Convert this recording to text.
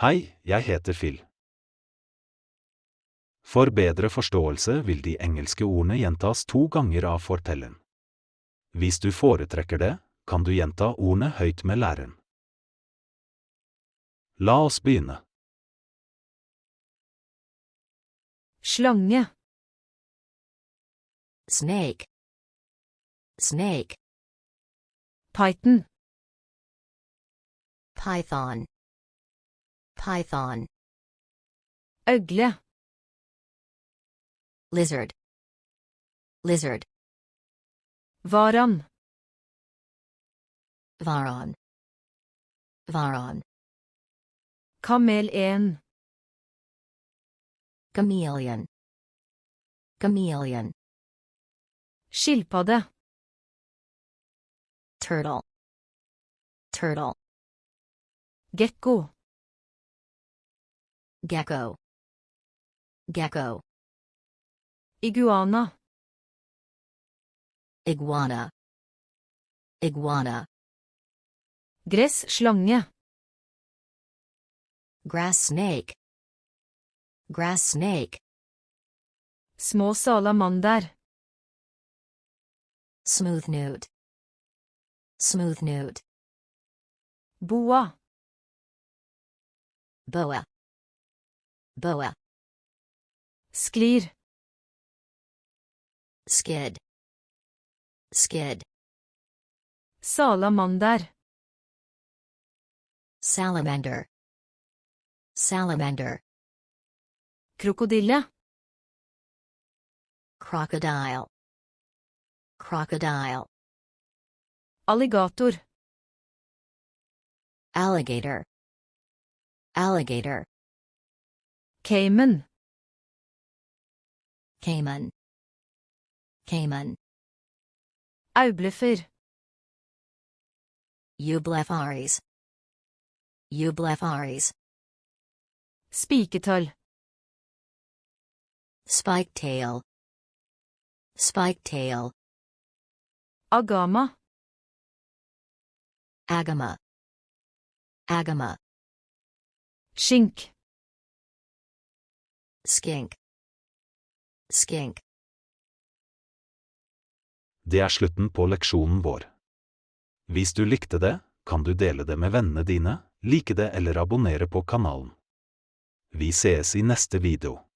Hei, jeg heter Phil. For bedre forståelse vil de engelske ordene gjentas 2 ganger av fortelleren. Hvis du foretrekker det, kan du gjenta ordene høyt med læreren. La oss begynne. Slange. Snake. Snake. Python. Python. Python. Øgle. Lizard. Lizard. Varan. Varan. Varan. Kameleon. Chameleon. Chameleon. Skilpadde. Turtle. Turtle. Gekko. Gecko. Gecko. Iguana. Iguana. Iguana. Gress, slange. Grass snake. Grass snake. Småsalamander. Smooth newt. Smooth newt. Boa. Boa. Boa. Sklir. Skid. Skid. Salamander. Salamander. Salamander. Krokodille. Crocodile. Crocodile. Alligator. Alligator. Alligator. Cayman. Cayman. Cayman. Eublefar. Eublefaris. Eublefaris. Spiketail. Spiketail. Spiketail. Agama. Agama. Agama. Skink. Skink. Skink. Det slutten på leksjonen vår. Hvis du likte det, kan du dele det med vennene dine, like det eller abonnere på kanalen. Vi ses i neste video.